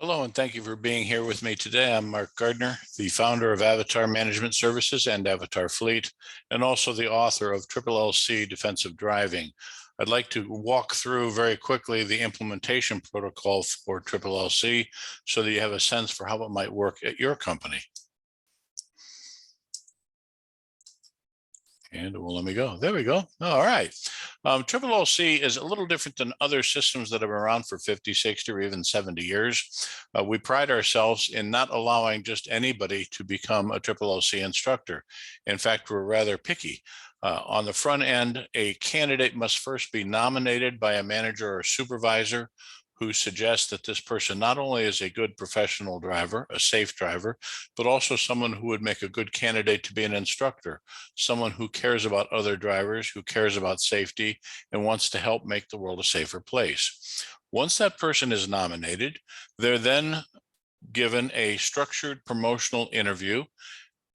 Hello, and thank you for being here with me today. I'm Mark Gardner, the founder of Avatar Management Services and Avatar Fleet, and also the author of LLLC Defensive Driving. I'd like to walk through very quickly the implementation protocol for LLLC so that you have a sense for how it might work at your company. And it will let me go. There we go. All right. LLC is a little different than other systems that have been around for 50, 60, or even 70 years. We pride ourselves in not allowing just anybody to become a LLC instructor. In fact, we're rather picky. On the front end, a candidate must first be nominated by a manager or supervisor who suggests that this person not only is a good professional driver, a safe driver, but also someone who would make a good candidate to be an instructor, someone who cares about other drivers, who cares about safety, and wants to help make the world a safer place. Once that person is nominated, they're then given a structured promotional interview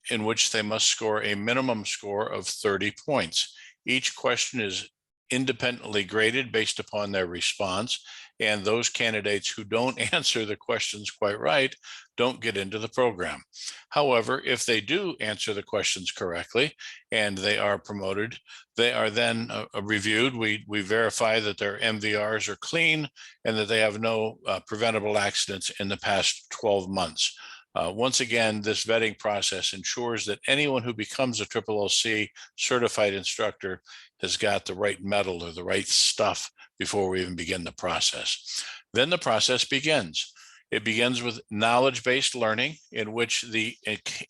in which they must score a minimum score of 30 points. Each question is independently graded based upon their response, and those candidates who don't answer the questions quite right don't get into the program. However, if they do answer the questions correctly and they are promoted, they are then reviewed. We verify that their MVRs are clean and that they have no preventable accidents in the past 12 months. Once again, this vetting process ensures that anyone who becomes a LLC certified instructor has got the right metal or the right stuff before we even begin the process. Then the process begins. It begins with knowledge-based learning, in which the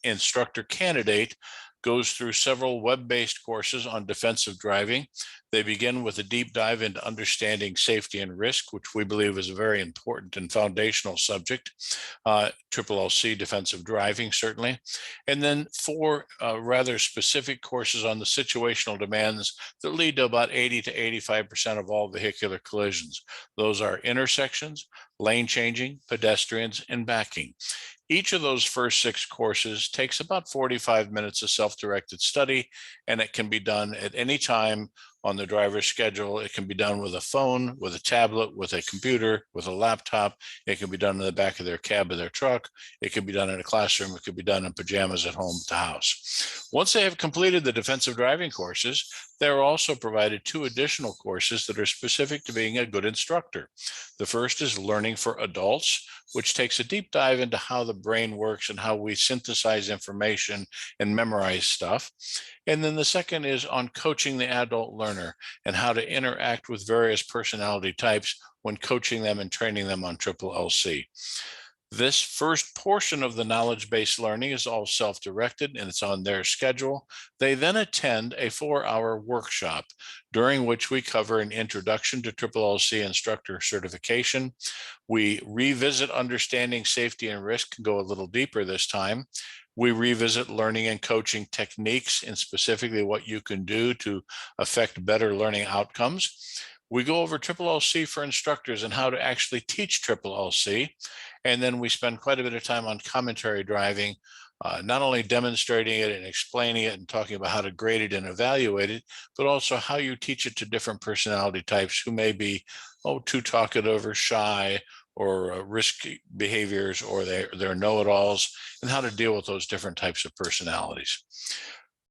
instructor candidate goes through several web-based courses on defensive driving. They begin with a deep dive into understanding safety and risk, which we believe is a very important and foundational subject. LLC defensive driving, certainly. And then 4 rather specific courses on the situational demands that lead to about 80 to 85% of all vehicular collisions. Those are intersections, lane changing, pedestrians, and backing. Each of those first 6 courses takes about 45 minutes of self-directed study, and it can be done at any time on the driver's schedule. It can be done with a phone, with a tablet, with a computer, with a laptop. It can be done in the back of their cab of their truck. It can be done in a classroom. It could be done in pajamas at home at the house. Once they have completed the defensive driving courses, they're also provided 2 additional courses that are specific to being a good instructor. The first is Learning for Adults, which takes a deep dive into how the brain works and how we synthesize information and memorize stuff. And then the second is on coaching the adult learner and how to interact with various personality types when coaching them and training them on LLC. This first portion of the knowledge-based learning is all self-directed and it's on their schedule. They then attend a 4-hour workshop during which we cover an introduction to LLC instructor certification. We revisit understanding safety and risk and go a little deeper this time. We revisit learning and coaching techniques and specifically what you can do to affect better learning outcomes. We go over LLC for instructors and how to actually teach LLC. And then we spend quite a bit of time on commentary driving, not only demonstrating it and explaining it and talking about how to grade it and evaluate it, but also how you teach it to different personality types who may be too talkative or shy or risky behaviors, or they're know-it-alls, and how to deal with those different types of personalities.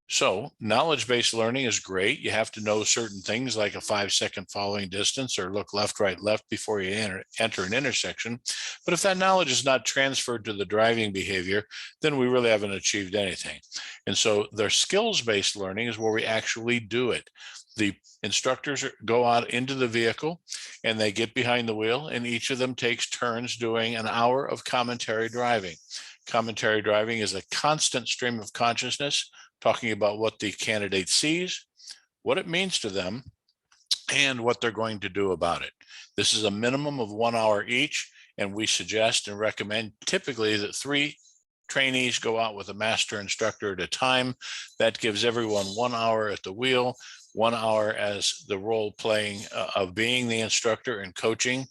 So knowledge-based learning is great. You have to know certain things like a 5-second following distance or look left, right, left before you enter an intersection. But if that knowledge is not transferred to the driving behavior, then we really haven't achieved anything. And so their skills-based learning is where we actually do it. The instructors go out into the vehicle and they get behind the wheel, and each of them takes turns doing an hour of commentary driving. Commentary driving is a constant stream of consciousness, talking about what the candidate sees, what it means to them, and what they're going to do about it. This is a minimum of 1 hour each, and we suggest and recommend typically that 3 trainees go out with a master instructor at a time. That gives everyone 1 hour at the wheel, 1 hour as the role playing of being the instructor and coaching,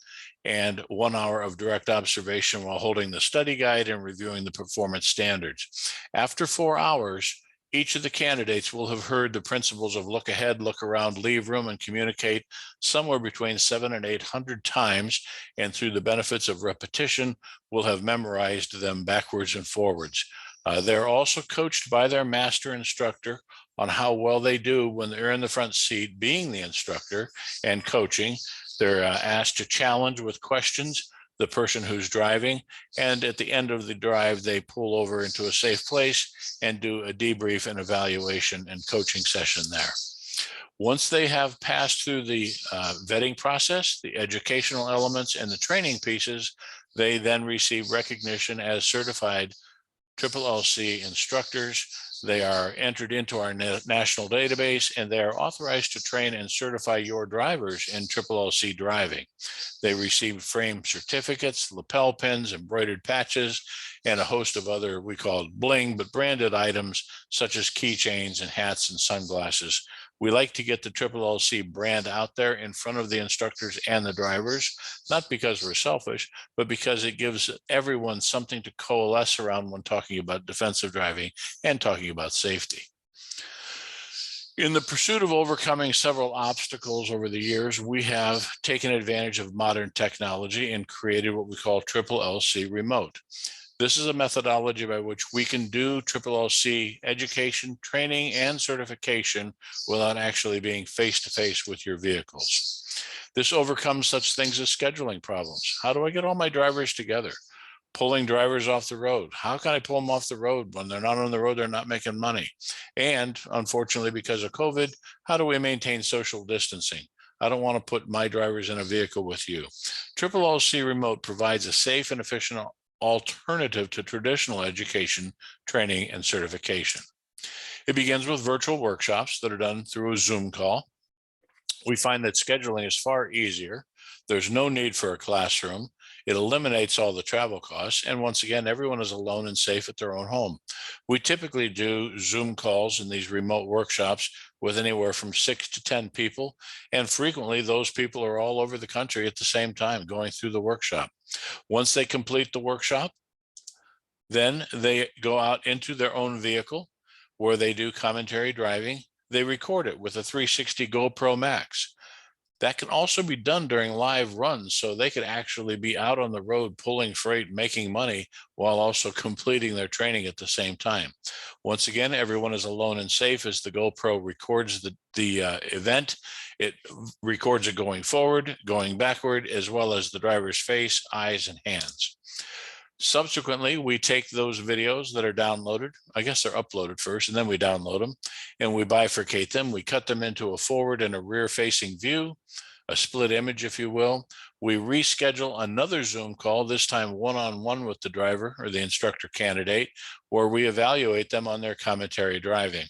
and 1 hour of direct observation while holding the study guide and reviewing the performance standards. After 4 hours, Each of the candidates will have heard the principles of look ahead, look around, leave room, and communicate somewhere between 700 and 800 times, and through the benefits of repetition, will have memorized them backwards and forwards. They're also coached by their master instructor on how well they do when they're in the front seat being the instructor and coaching. They're asked to challenge with questions the person who's driving, and at the end of the drive, they pull over into a safe place and do a debrief and evaluation and coaching session there. Once they have passed through the vetting process, the educational elements, and the training pieces, they then receive recognition as certified LLC instructors. They are entered into our national database, and they are authorized to train and certify your drivers in LLC driving. They receive frame certificates, lapel pins, embroidered patches, and a host of other, we call it bling, but branded items such as keychains and hats and sunglasses. We like to get the LLC brand out there in front of the instructors and the drivers, not because we're selfish, but because it gives everyone something to coalesce around when talking about defensive driving and talking about safety. In the pursuit of overcoming several obstacles over the years, we have taken advantage of modern technology and created what we call LLC Remote. This is a methodology by which we can do LLC education, training, and certification without actually being face-to-face with your vehicles. This overcomes such things as scheduling problems. How do I get all my drivers together? Pulling drivers off the road. How can I pull them off the road when they're not on the road, they're not making money? And unfortunately, because of COVID, how do we maintain social distancing? I don't want to put my drivers in a vehicle with you. LLC Remote provides a safe and efficient alternative to traditional education, training, and certification. It begins with virtual workshops that are done through a Zoom call. We find that scheduling is far easier. There's no need for a classroom. It eliminates all the travel costs. And once again, everyone is alone and safe at their own home. We typically do Zoom calls in these remote workshops with anywhere from 6 to 10 people. And frequently those people are all over the country at the same time going through the workshop. Once they complete the workshop, then they go out into their own vehicle where they do commentary driving. They record it with a 360 GoPro Max. That can also be done during live runs, so they could actually be out on the road pulling freight, making money, while also completing their training at the same time. Once again, everyone is alone and safe as the GoPro records the event. It records it going forward, going backward, as well as the driver's face, eyes, and hands. Subsequently, we take those videos that are downloaded, I guess they're uploaded first, and then we download them, and we bifurcate them. We cut them into a forward and a rear facing view, a split image, if you will. We reschedule another Zoom call, this time one-on-one with the driver or the instructor candidate, where we evaluate them on their commentary driving.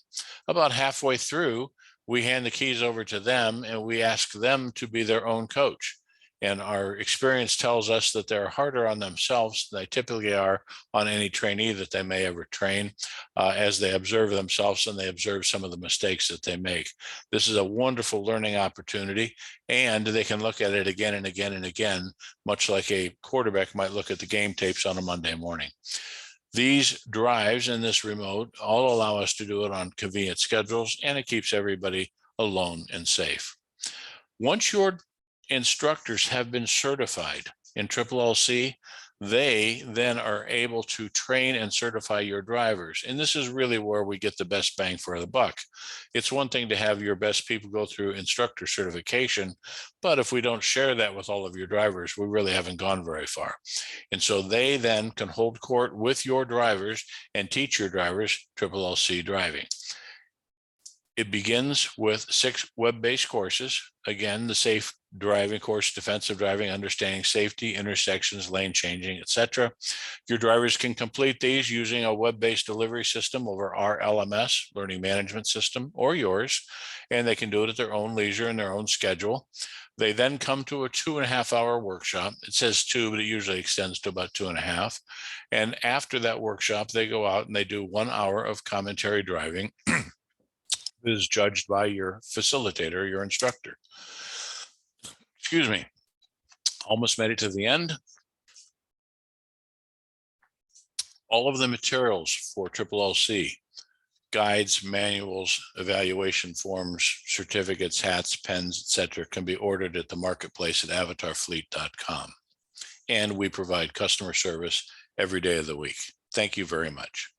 About halfway through, we hand the keys over to them and we ask them to be their own coach. And our experience tells us that they're harder on themselves than they typically are on any trainee that they may ever train, as they observe themselves and they observe some of the mistakes that they make. This is a wonderful learning opportunity, and they can look at it again and again and again, much like a quarterback might look at the game tapes on a Monday morning. These drives in this remote all allow us to do it on convenient schedules, and it keeps everybody alone and safe. Once your instructors have been certified in LLC, they then are able to train and certify your drivers. And this is really where we get the best bang for the buck. It's one thing to have your best people go through instructor certification, but if we don't share that with all of your drivers, we really haven't gone very far. And so they then can hold court with your drivers and teach your drivers LLC driving. It begins with 6 web-based courses. Again, the safe driving course, defensive driving, understanding safety, intersections, lane changing, etc. Your drivers can complete these using a web-based delivery system over our LMS, learning management system, or yours, and they can do it at their own leisure and their own schedule. They then come to a 2.5-hour workshop. It says 2, but it usually extends to about 2.5. And after that workshop, they go out and they do 1 hour of commentary driving. Is judged by your facilitator, your instructor. Excuse me. Almost made it to the end. All of the materials for LLC guides, manuals, evaluation forms, certificates, hats, pens, etc., can be ordered at the marketplace at avatarfleet.com. And we provide customer service every day of the week. Thank you very much.